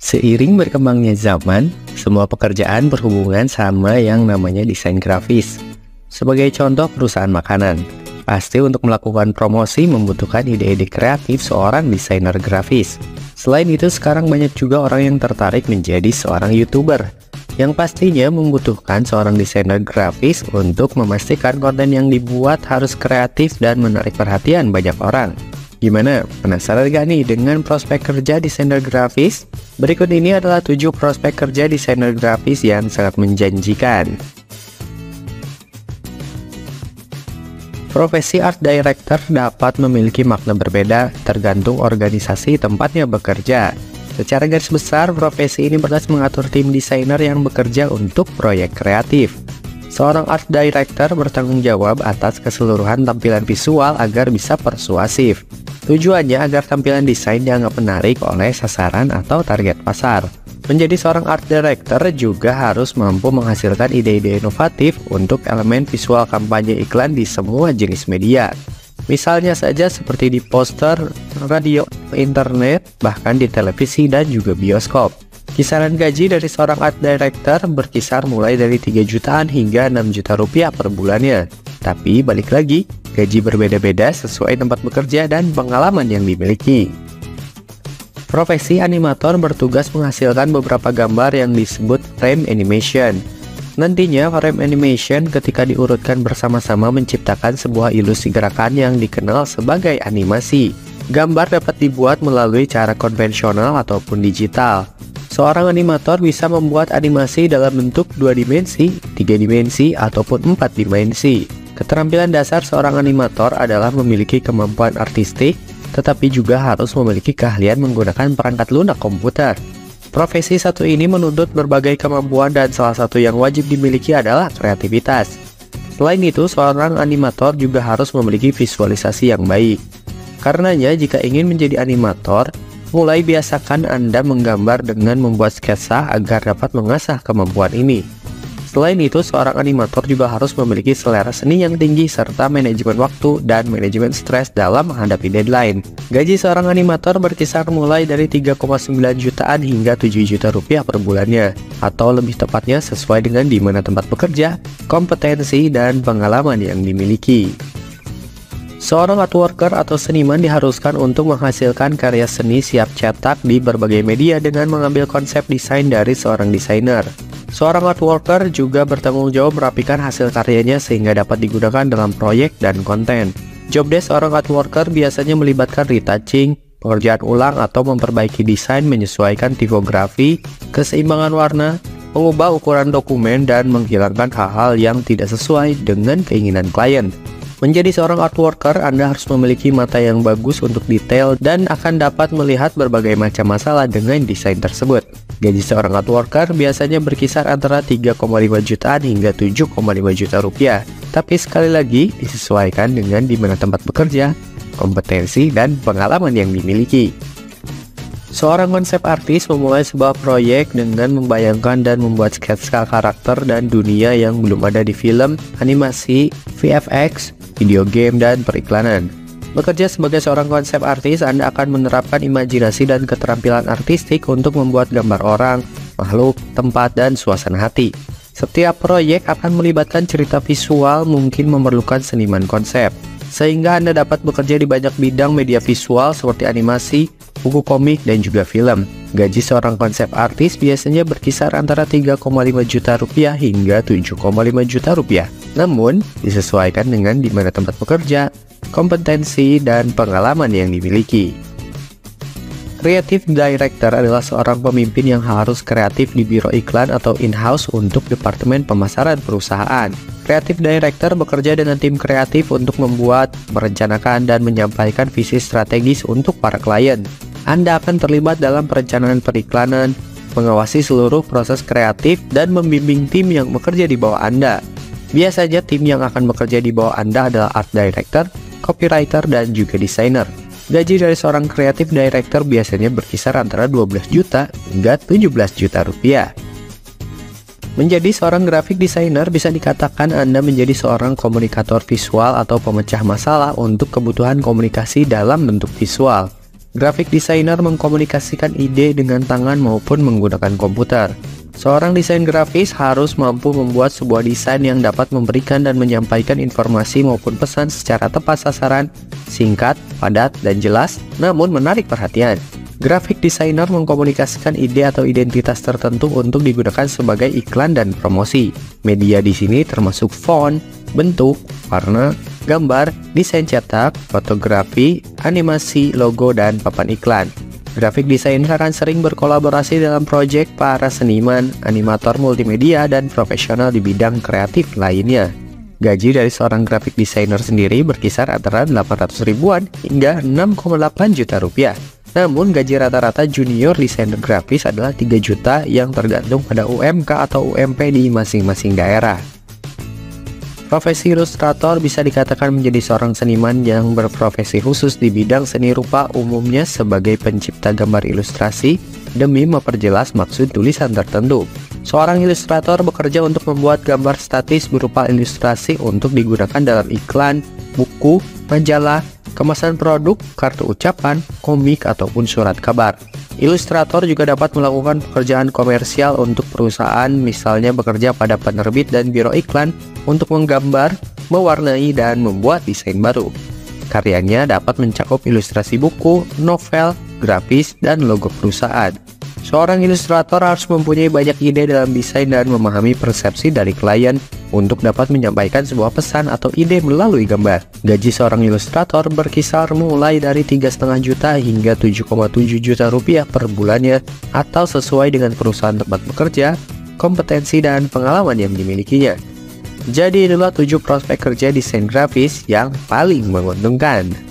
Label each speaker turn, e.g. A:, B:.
A: Seiring berkembangnya zaman, semua pekerjaan berhubungan sama yang namanya desain grafis. Sebagai contoh perusahaan makanan, pasti untuk melakukan promosi membutuhkan ide-ide kreatif seorang desainer grafis. Selain itu, sekarang banyak juga orang yang tertarik menjadi seorang YouTuber, yang pastinya membutuhkan seorang desainer grafis untuk memastikan konten yang dibuat harus kreatif dan menarik perhatian banyak orang. Gimana? Penasaran gak nih dengan prospek kerja desainer grafis? Berikut ini adalah 7 prospek kerja desainer grafis yang sangat menjanjikan. Profesi art director dapat memiliki makna berbeda tergantung organisasi tempatnya bekerja. Secara garis besar, profesi ini bertugas mengatur tim desainer yang bekerja untuk proyek kreatif. Seorang art director bertanggung jawab atas keseluruhan tampilan visual agar bisa persuasif. Tujuannya agar tampilan desain dianggap menarik oleh sasaran atau target pasar. Menjadi seorang art director juga harus mampu menghasilkan ide-ide inovatif untuk elemen visual kampanye iklan di semua jenis media. Misalnya saja seperti di poster, radio, internet, bahkan di televisi dan juga bioskop. Kisaran gaji dari seorang art director berkisar mulai dari 3 jutaan hingga 6 juta rupiah per bulannya. Tapi balik lagi, gaji berbeda-beda sesuai tempat bekerja dan pengalaman yang dimiliki. Profesi animator bertugas menghasilkan beberapa gambar yang disebut frame animation. Nantinya frame animation ketika diurutkan bersama-sama menciptakan sebuah ilusi gerakan yang dikenal sebagai animasi. Gambar dapat dibuat melalui cara konvensional ataupun digital. Seorang animator bisa membuat animasi dalam bentuk 2 dimensi, 3 dimensi, ataupun 4 dimensi. Keterampilan dasar seorang animator adalah memiliki kemampuan artistik, tetapi juga harus memiliki keahlian menggunakan perangkat lunak komputer. Profesi satu ini menuntut berbagai kemampuan dan salah satu yang wajib dimiliki adalah kreativitas. Selain itu, seorang animator juga harus memiliki visualisasi yang baik. Karenanya, jika ingin menjadi animator, mulai biasakan Anda menggambar dengan membuat sketsa agar dapat mengasah kemampuan ini. Selain itu, seorang animator juga harus memiliki selera seni yang tinggi serta manajemen waktu dan manajemen stres dalam menghadapi deadline. Gaji seorang animator berkisar mulai dari 3,9 jutaan hingga 7 juta rupiah per bulannya, atau lebih tepatnya sesuai dengan di mana tempat bekerja, kompetensi, dan pengalaman yang dimiliki. Seorang artworker atau seniman diharuskan untuk menghasilkan karya seni siap cetak di berbagai media dengan mengambil konsep desain dari seorang desainer. Seorang artworker juga bertanggung jawab merapikan hasil karyanya sehingga dapat digunakan dalam proyek dan konten. Jobdesk seorang artworker biasanya melibatkan retouching, pengerjaan ulang atau memperbaiki desain menyesuaikan tipografi, keseimbangan warna, mengubah ukuran dokumen, dan menghilangkan hal-hal yang tidak sesuai dengan keinginan klien. Menjadi seorang artworker, Anda harus memiliki mata yang bagus untuk detail dan akan dapat melihat berbagai macam masalah dengan desain tersebut. Gaji seorang artworker biasanya berkisar antara 3,5 jutaan hingga 7,5 juta rupiah. Tapi sekali lagi, disesuaikan dengan di mana tempat bekerja, kompetensi, dan pengalaman yang dimiliki. Seorang konsep artis memulai sebuah proyek dengan membayangkan dan membuat sketsa karakter dan dunia yang belum ada di film, animasi, VFX, video game, dan periklanan. Bekerja sebagai seorang konsep artis, Anda akan menerapkan imajinasi dan keterampilan artistik untuk membuat gambar orang, makhluk, tempat, dan suasana hati. Setiap proyek akan melibatkan cerita visual, mungkin memerlukan seniman konsep, sehingga Anda dapat bekerja di banyak bidang media visual seperti animasi, buku komik, dan juga film. Gaji seorang konsep artis biasanya berkisar antara 3,5 juta rupiah hingga 7,5 juta rupiah. Namun, disesuaikan dengan di mana tempat bekerja, kompetensi, dan pengalaman yang dimiliki. Creative Director adalah seorang pemimpin yang harus kreatif di biro iklan atau in-house untuk departemen pemasaran perusahaan. Creative Director bekerja dengan tim kreatif untuk membuat, merencanakan, dan menyampaikan visi strategis untuk para klien. Anda akan terlibat dalam perencanaan periklanan, mengawasi seluruh proses kreatif, dan membimbing tim yang bekerja di bawah Anda. Biasanya tim yang akan bekerja di bawah Anda adalah art director, copywriter, dan juga desainer. Gaji dari seorang creative director biasanya berkisar antara 12 juta hingga 17 juta rupiah. Menjadi seorang graphic designer bisa dikatakan Anda menjadi seorang komunikator visual atau pemecah masalah untuk kebutuhan komunikasi dalam bentuk visual. Graphic designer mengkomunikasikan ide dengan tangan maupun menggunakan komputer. Seorang desain grafis harus mampu membuat sebuah desain yang dapat memberikan dan menyampaikan informasi maupun pesan secara tepat sasaran, singkat, padat, dan jelas, namun menarik perhatian. Graphic designer mengkomunikasikan ide atau identitas tertentu untuk digunakan sebagai iklan dan promosi. Media di sini termasuk font, bentuk, warna, gambar, desain cetak, fotografi, animasi, logo, dan papan iklan. Graphic designer akan sering berkolaborasi dalam proyek para seniman, animator multimedia, dan profesional di bidang kreatif lainnya. Gaji dari seorang graphic designer sendiri berkisar antara 800 ribuan hingga 6,8 juta rupiah. Namun gaji rata-rata junior desainer grafis adalah 3 juta yang tergantung pada UMK atau UMP di masing-masing daerah. Profesi ilustrator bisa dikatakan menjadi seorang seniman yang berprofesi khusus di bidang seni rupa, umumnya sebagai pencipta gambar ilustrasi demi memperjelas maksud tulisan tertentu. Seorang ilustrator bekerja untuk membuat gambar statis berupa ilustrasi untuk digunakan dalam iklan, buku, majalah, kemasan produk, kartu ucapan, komik, ataupun surat kabar. Ilustrator juga dapat melakukan pekerjaan komersial untuk perusahaan, misalnya bekerja pada penerbit dan biro iklan untuk menggambar, mewarnai, dan membuat desain baru. Karyanya dapat mencakup ilustrasi buku, novel, grafis, dan logo perusahaan. Seorang ilustrator harus mempunyai banyak ide dalam desain dan memahami persepsi dari klien untuk dapat menyampaikan sebuah pesan atau ide melalui gambar. Gaji seorang ilustrator berkisar mulai dari 3,5 juta hingga 7,7 juta rupiah per bulannya, atau sesuai dengan perusahaan tempat bekerja, kompetensi, dan pengalaman yang dimilikinya. Jadi itulah 7 prospek kerja desain grafis yang paling menguntungkan.